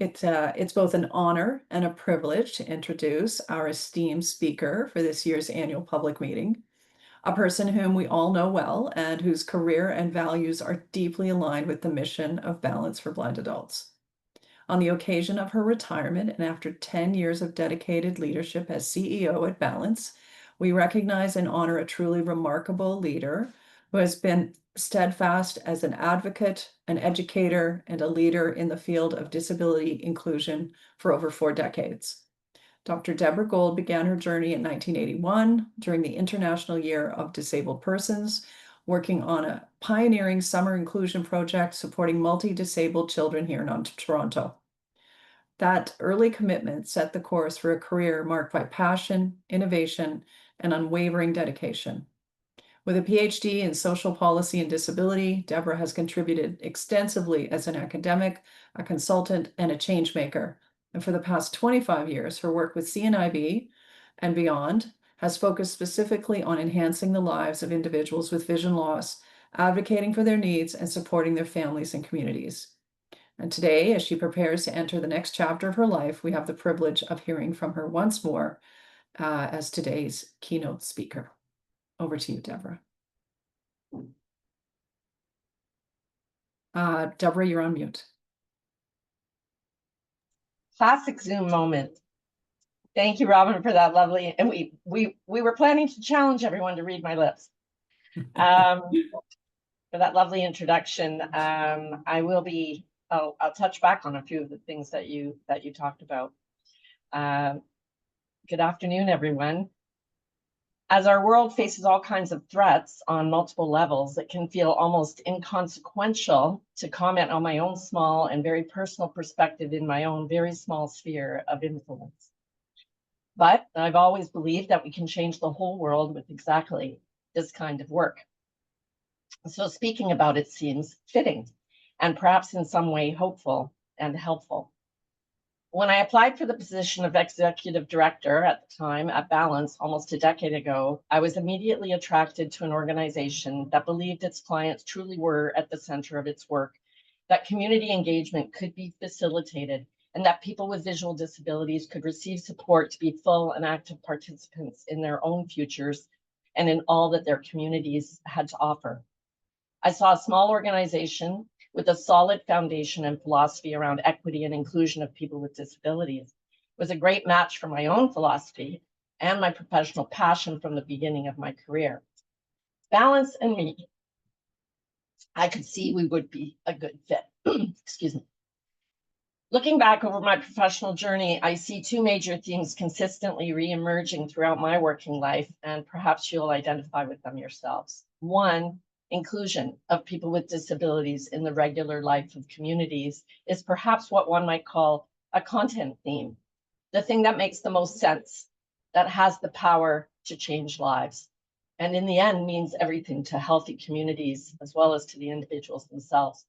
It's both an honor and a privilege to introduce our esteemed speaker for this year's annual public meeting, a person whom we all know well and whose career and values are deeply aligned with the mission of Balance for Blind Adults. On the occasion of her retirement and after 10 years of dedicated leadership as CEO at Balance, we recognize and honor a truly remarkable leader who has been steadfast as an advocate, an educator, and a leader in the field of disability inclusion for over 4 decades. Dr. Deborah Gold began her journey in 1981 during the International Year of Disabled Persons, working on a pioneering summer inclusion project supporting multi-disabled children here in Toronto. That early commitment set the course for a career marked by passion, innovation, and unwavering dedication. With a PhD in social policy and disability, Deborah has contributed extensively as an academic, a consultant, and a change maker. And for the past 25 years, her work with CNIB and beyond has focused specifically on enhancing the lives of individuals with vision loss, advocating for their needs, and supporting their families and communities. And today, as she prepares to enter the next chapter of her life, we have the privilege of hearing from her once more as today's keynote speaker. Over to you, Deborah. Deborah, you're on mute. Classic Zoom moment. Thank you, Robin, for that lovely, and we were planning to challenge everyone to read my lips. For that lovely introduction. I'll touch back on a few of the things that you talked about. Good afternoon, everyone. As our world faces all kinds of threats on multiple levels, it can feel almost inconsequential to comment on my own small and very personal perspective in my own very small sphere of influence. But I've always believed that we can change the whole world with exactly this kind of work. So speaking about it seems fitting and perhaps in some way hopeful and helpful. When I applied for the position of executive director at the time at Balance almost a decade ago, I was immediately attracted to an organization that believed its clients truly were at the center of its work, that community engagement could be facilitated, and that people with visual disabilities could receive support to be full and active participants in their own futures and in all that their communities had to offer. I saw a small organization with a solid foundation and philosophy around equity and inclusion of people with disabilities. It was a great match for my own philosophy and my professional passion from the beginning of my career. Balance and me, I could see we would be a good fit. Excuse me. Looking back over my professional journey, I see two major themes consistently re-emerging throughout my working life, and perhaps you'll identify with them yourselves. One, inclusion of people with disabilities in the regular life of communities is perhaps what one might call a content theme, the thing that makes the most sense, that has the power to change lives, and in the end means everything to healthy communities as well as to the individuals themselves.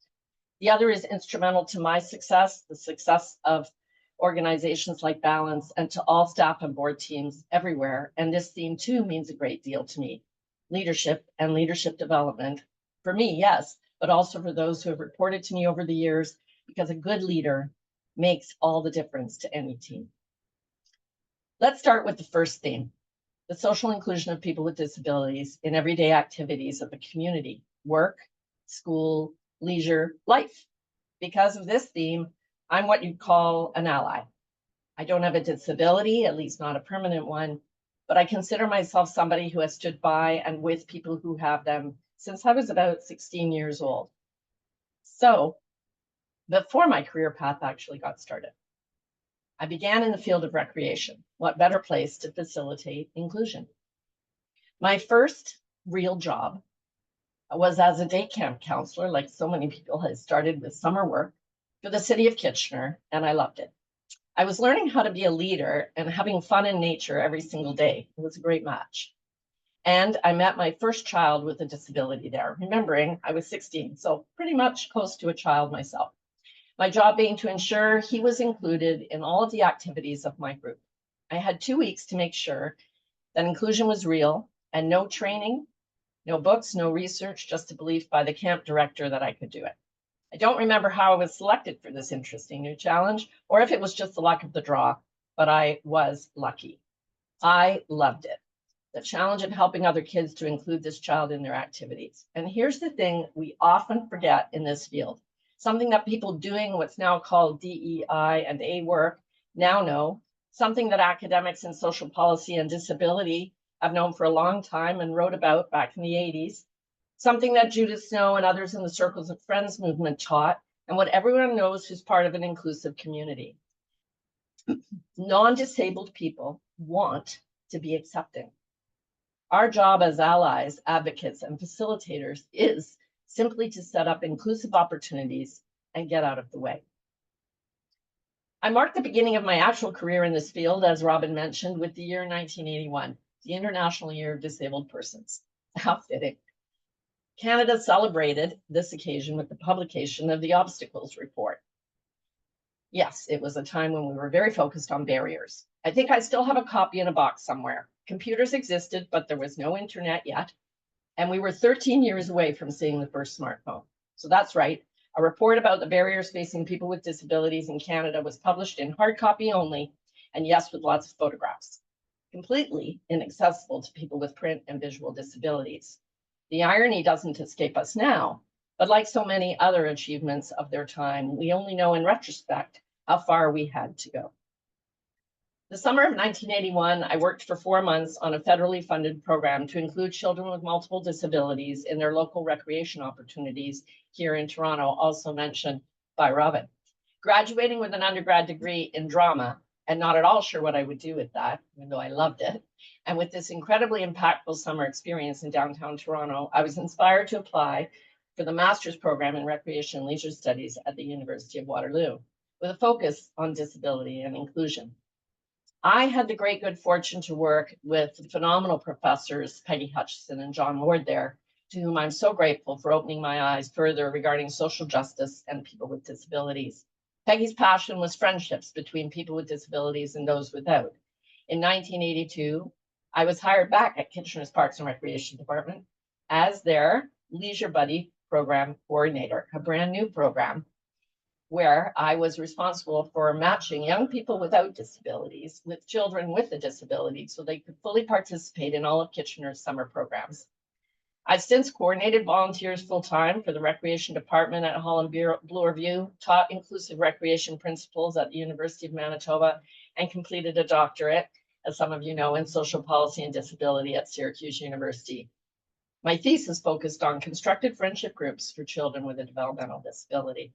The other is instrumental to my success, the success of organizations like Balance, and to all staff and board teams everywhere. And this theme too means a great deal to me. Leadership and leadership development, for me, yes, but also for those who have reported to me over the years, because a good leader makes all the difference to any team. Let's start with the first theme, the social inclusion of people with disabilities in everyday activities of the community, work, school, leisure, life. Because of this theme, I'm what you'd call an ally. I don't have a disability, at least not a permanent one, but I consider myself somebody who has stood by and with people who have them since I was about 16 years old. So before my career path actually got started, I began in the field of recreation. What better place to facilitate inclusion? My first real job was as a day camp counselor, like so many people. Had started with summer work for the city of Kitchener, and I loved it. I was learning how to be a leader and having fun in nature every single day. It was a great match. And I met my first child with a disability there, remembering I was 16, so pretty much close to a child myself. My job being to ensure he was included in all of the activities of my group. I had 2 weeks to make sure that inclusion was real and no training, no books, no research, just a belief by the camp director that I could do it. I don't remember how I was selected for this interesting new challenge, or if it was just the luck of the draw, but I was lucky. I loved it. The challenge of helping other kids to include this child in their activities. And here's the thing we often forget in this field, something that people doing what's now called DEI and A work now know, something that academics in social policy and disability have known for a long time and wrote about back in the 80s, something that Judith Snow and others in the Circles of Friends movement taught, and what everyone knows who's part of an inclusive community. Non-disabled people want to be accepting. Our job as allies, advocates, and facilitators is simply to set up inclusive opportunities and get out of the way. I marked the beginning of my actual career in this field, as Robin mentioned, with the year 1981, the International Year of Disabled Persons. How fitting. Canada celebrated this occasion with the publication of the Obstacles Report. Yes, it was a time when we were very focused on barriers. I think I still have a copy in a box somewhere. Computers existed, but there was no internet yet. And we were 13 years away from seeing the first smartphone. So that's right. A report about the barriers facing people with disabilities in Canada was published in hard copy only, and yes, with lots of photographs, completely inaccessible to people with print and visual disabilities. The irony doesn't escape us now, but like so many other achievements of their time, we only know in retrospect how far we had to go. The summer of 1981, I worked for 4 months on a federally funded program to include children with multiple disabilities in their local recreation opportunities here in Toronto, also mentioned by Robin. Graduating with an undergrad degree in drama, and not at all sure what I would do with that, even though I loved it, and with this incredibly impactful summer experience in downtown Toronto, I was inspired to apply for the master's program in recreation and leisure studies at the University of Waterloo, with a focus on disability and inclusion. I had the great good fortune to work with phenomenal professors, Peggy Hutchison and John Ward there, to whom I'm so grateful for opening my eyes further regarding social justice and people with disabilities. Peggy's passion was friendships between people with disabilities and those without. In 1982, I was hired back at Kitchener's Parks and Recreation Department as their Leisure Buddy program coordinator, a brand new program where I was responsible for matching young people without disabilities with children with a disability so they could fully participate in all of Kitchener's summer programs. I've since coordinated volunteers full-time for the Recreation Department at Holland Bloorview, taught inclusive recreation principles at the University of Manitoba, and completed a doctorate, as some of you know, in social policy and disability at Syracuse University. My thesis focused on constructed friendship groups for children with a developmental disability.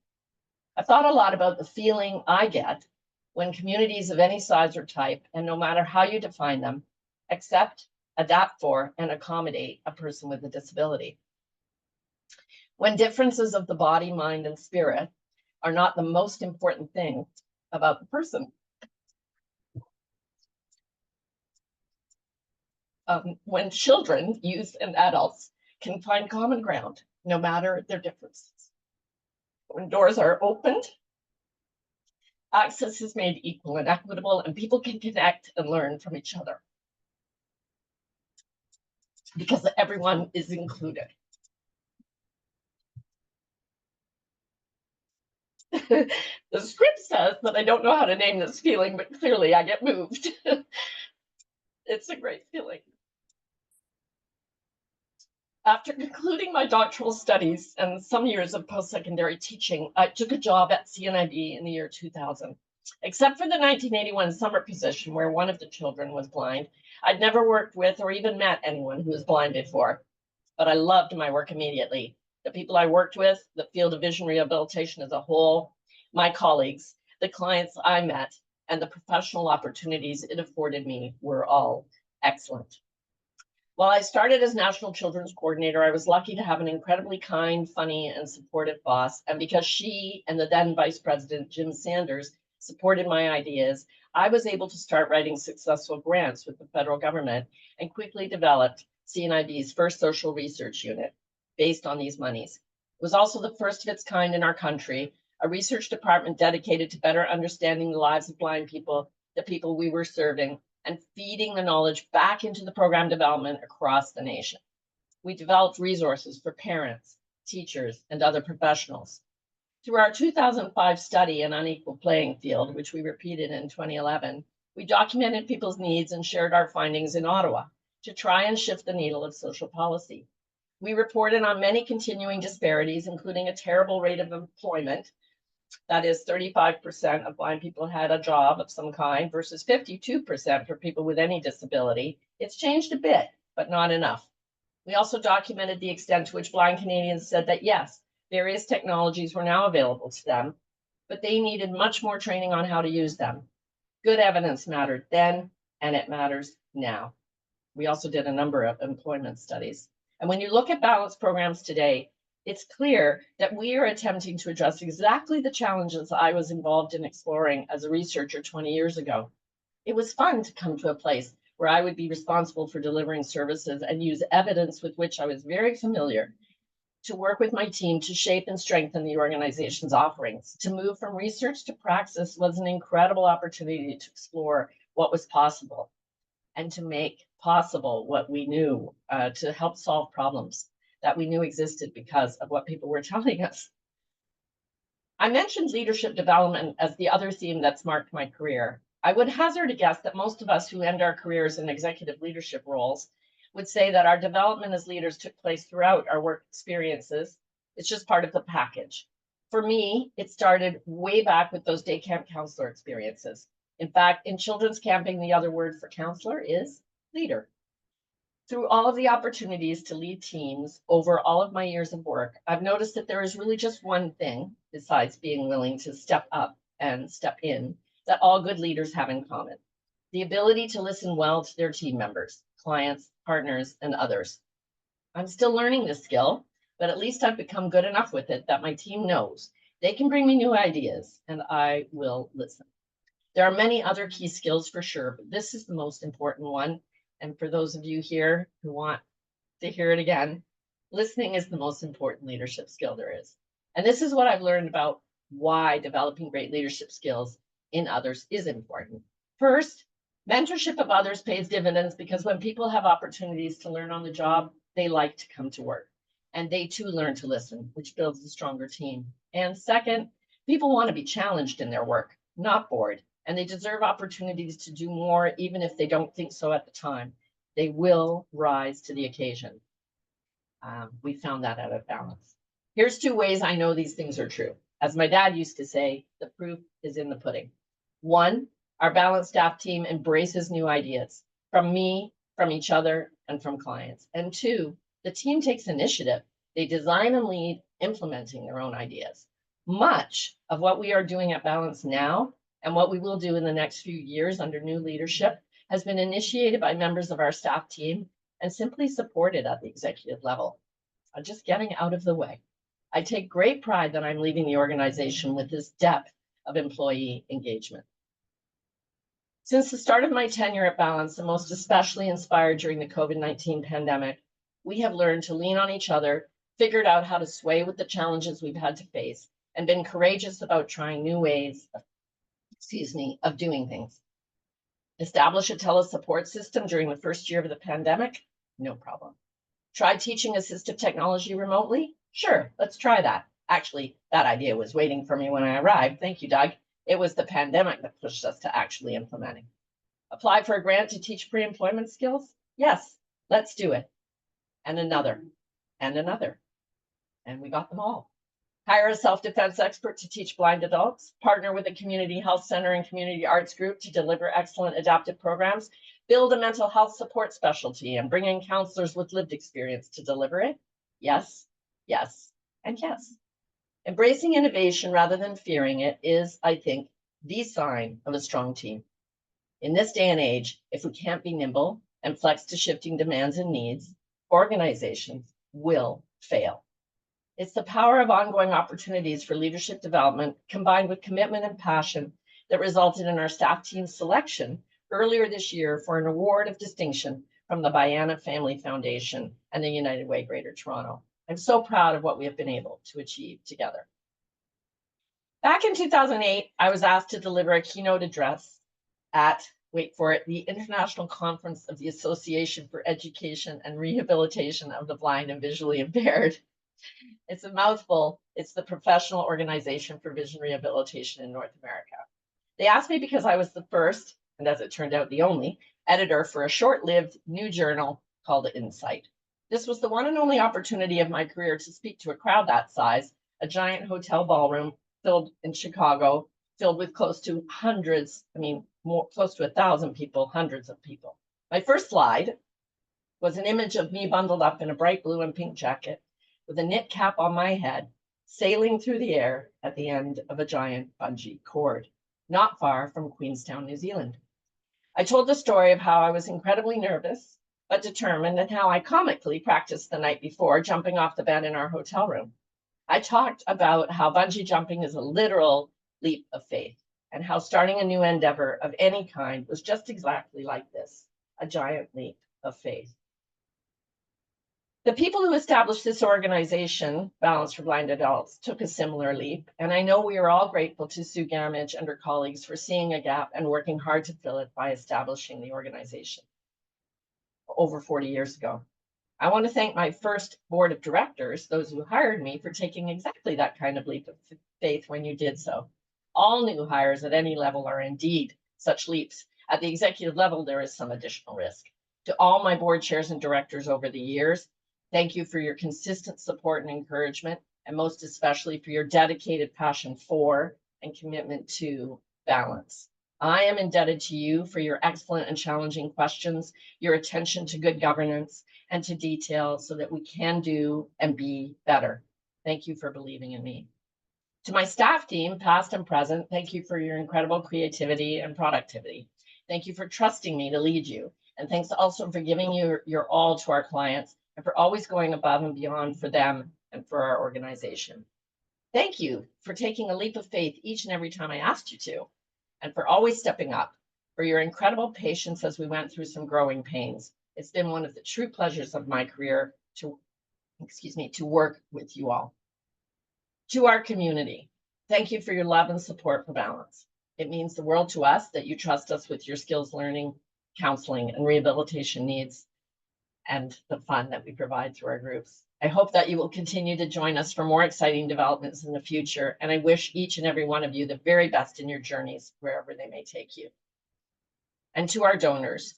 I've thought a lot about the feeling I get when communities of any size or type, and no matter how you define them, accept, adapt for, and accommodate a person with a disability. When differences of the body, mind, and spirit are not the most important thing about the person. When children, youth, and adults can find common ground, no matter their differences. When doors are opened, access is made equal and equitable, and people can connect and learn from each other because everyone is included. The script says that I don't know how to name this feeling, but clearly I get moved. It's a great feeling. After concluding my doctoral studies and some years of post-secondary teaching, I took a job at CNIB in the year 2000. Except for the 1981 summer position where one of the children was blind, I'd never worked with or even met anyone who was blind before. But I loved my work immediately. The people I worked with, the field of vision rehabilitation as a whole, my colleagues, the clients I met, and the professional opportunities it afforded me were all excellent. While I started as National Children's Coordinator, I was lucky to have an incredibly kind, funny, and supportive boss. And because she and the then Vice President, Jim Sanders, supported my ideas, I was able to start writing successful grants with the federal government and quickly developed CNIB's first social research unit based on these monies. It was also the first of its kind in our country, a research department dedicated to better understanding the lives of blind people, the people we were serving, and feeding the knowledge back into the program development across the nation. We developed resources for parents, teachers, and other professionals. Through our 2005 study, An Unequal Playing Field, which we repeated in 2011, we documented people's needs and shared our findings in Ottawa to try and shift the needle of social policy. We reported on many continuing disparities, including a terrible rate of employment. That is 35% of blind people had a job of some kind versus 52% for people with any disability. It's changed a bit, but not enough. We also documented the extent to which blind Canadians said that yes, various technologies were now available to them, but they needed much more training on how to use them. Good evidence mattered then, and it matters now. We also did a number of employment studies. And when you look at balance programs today, it's clear that we are attempting to address exactly the challenges I was involved in exploring as a researcher 20 years ago. It was fun to come to a place where I would be responsible for delivering services and use evidence with which I was very familiar to work with my team to shape and strengthen the organization's offerings. To move from research to praxis was an incredible opportunity to explore what was possible and to make possible what we knew, to help solve problems that we knew existed because of what people were telling us. I mentioned leadership development as the other theme that's marked my career. I would hazard a guess that most of us who end our careers in executive leadership roles would say that our development as leaders took place throughout our work experiences. It's just part of the package. For me, it started way back with those day camp counselor experiences. In fact, in children's camping, the other word for counselor is leader. Through all of the opportunities to lead teams over all of my years of work, I've noticed that there is really just one thing, besides being willing to step up and step in, that all good leaders have in common: the ability to listen well to their team members, clients, partners, and others. I'm still learning this skill, but at least I've become good enough with it that my team knows they can bring me new ideas and I will listen. There are many other key skills for sure, but this is the most important one. And for those of you here who want to hear it again, listening is the most important leadership skill there is. And this is what I've learned about why developing great leadership skills in others is important. First, mentorship of others pays dividends because when people have opportunities to learn on the job, they like to come to work. And they too learn to listen, which builds a stronger team. And second, people want to be challenged in their work, not bored. And they deserve opportunities to do more, even if they don't think so at the time. They will rise to the occasion. We found that out at Balance. Here's 2 ways I know these things are true. As my dad used to say, the proof is in the pudding. 1, our Balance staff team embraces new ideas from me, from each other, and from clients. And 2, the team takes initiative. They design and lead implementing their own ideas. Much of what we are doing at Balance now and what we will do in the next few years under new leadership has been initiated by members of our staff team and simply supported at the executive level. I'm just getting out of the way. I take great pride that I'm leaving the organization with this depth of employee engagement. Since the start of my tenure at Balance, and most especially inspired during the COVID-19 pandemic, we have learned to lean on each other, figured out how to sway with the challenges we've had to face, and been courageous about trying new ways of doing things. Establish a telesupport system during the first year of the pandemic? No problem. Try teaching assistive technology remotely? Sure, let's try that. Actually, that idea was waiting for me when I arrived. Thank you, Doug. It was the pandemic that pushed us to actually implementing. Apply for a grant to teach pre-employment skills? Yes, let's do it. And another, and another. And we got them all. Hire a self-defense expert to teach blind adults, partner with a community health center and community arts group to deliver excellent adaptive programs, build a mental health support specialty, and bring in counselors with lived experience to deliver it. Yes, yes, and yes. Embracing innovation rather than fearing it is, I think, the sign of a strong team. In this day and age, if we can't be nimble and flex to shifting demands and needs, organizations will fail. It's the power of ongoing opportunities for leadership development combined with commitment and passion that resulted in our staff team's selection earlier this year for an award of distinction from the Biana Family Foundation and the United Way Greater Toronto. I'm so proud of what we have been able to achieve together. Back in 2008, I was asked to deliver a keynote address at, wait for it, the International Conference of the Association for Education and Rehabilitation of the Blind and Visually Impaired. It's a mouthful. It's the professional organization for vision rehabilitation in North America. They asked me because I was the first, and as it turned out, the only editor for a short-lived new journal called Insight. This was the one and only opportunity of my career to speak to a crowd that size, a giant hotel ballroom filled in Chicago, filled with close to hundreds, close to 1,000 people, hundreds of people. My first slide was an image of me bundled up in a bright blue and pink jacket with a knit cap on my head, sailing through the air at the end of a giant bungee cord, not far from Queenstown, New Zealand. I told the story of how I was incredibly nervous, but determined, and how I comically practiced the night before, jumping off the bed in our hotel room. I talked about how bungee jumping is a literal leap of faith, and how starting a new endeavor of any kind was just exactly like this, a giant leap of faith. The people who established this organization, Balance for Blind Adults, took a similar leap, and I know we are all grateful to Sue Gamage and her colleagues for seeing a gap and working hard to fill it by establishing the organization over 40 years ago. I want to thank my first board of directors, those who hired me, for taking exactly that kind of leap of faith when you did so. All new hires at any level are indeed such leaps. At the executive level, there is some additional risk. To all my board chairs and directors over the years, thank you for your consistent support and encouragement, and most especially for your dedicated passion for and commitment to balance. I am indebted to you for your excellent and challenging questions, your attention to good governance, and to detail so that we can do and be better. Thank you for believing in me. To my staff team, past and present, thank you for your incredible creativity and productivity. Thank you for trusting me to lead you. And thanks also for giving your all to our clients, and for always going above and beyond for them and for our organization. Thank you for taking a leap of faith each and every time I asked you to, and for always stepping up, for your incredible patience as we went through some growing pains. It's been one of the true pleasures of my career to work with you all. To our community, thank you for your love and support for Balance. It means the world to us that you trust us with your skills learning, counseling, and rehabilitation needs, and the fun that we provide through our groups. I hope that you will continue to join us for more exciting developments in the future, and I wish each and every one of you the very best in your journeys, wherever they may take you. And to our donors,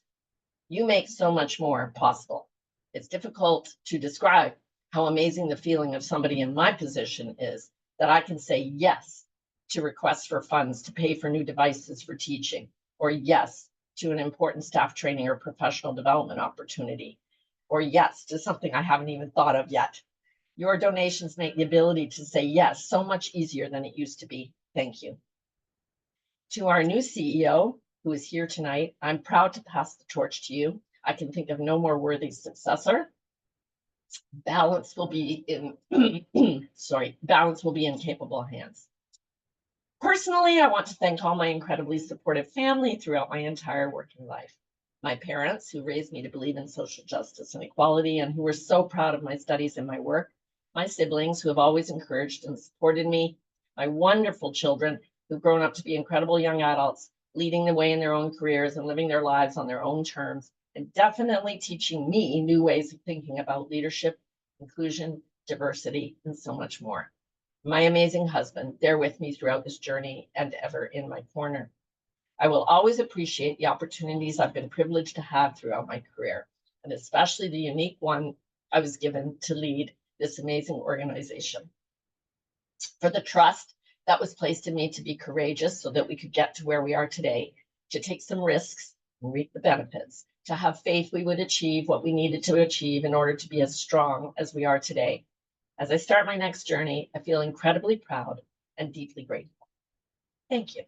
you make so much more possible. It's difficult to describe how amazing the feeling of somebody in my position is, that I can say yes to requests for funds to pay for new devices for teaching, or yes to an important staff training or professional development opportunity, or yes to something I haven't even thought of yet. Your donations make the ability to say yes so much easier than it used to be. Thank you. To our new CEO, who is here tonight, I'm proud to pass the torch to you. I can think of no more worthy successor. Balance will be in balance will be in capable hands. Personally, I want to thank all my incredibly supportive family throughout my entire working life. My parents, who raised me to believe in social justice and equality, and who were so proud of my studies and my work. My siblings, who have always encouraged and supported me. My wonderful children, who've grown up to be incredible young adults, leading the way in their own careers and living their lives on their own terms, and definitely teaching me new ways of thinking about leadership, inclusion, diversity, and so much more. My amazing husband, there with me throughout this journey and ever in my corner. I will always appreciate the opportunities I've been privileged to have throughout my career, and especially the unique one I was given to lead this amazing organization. For the trust that was placed in me to be courageous so that we could get to where we are today, to take some risks and reap the benefits, to have faith we would achieve what we needed to achieve in order to be as strong as we are today. As I start my next journey, I feel incredibly proud and deeply grateful. Thank you.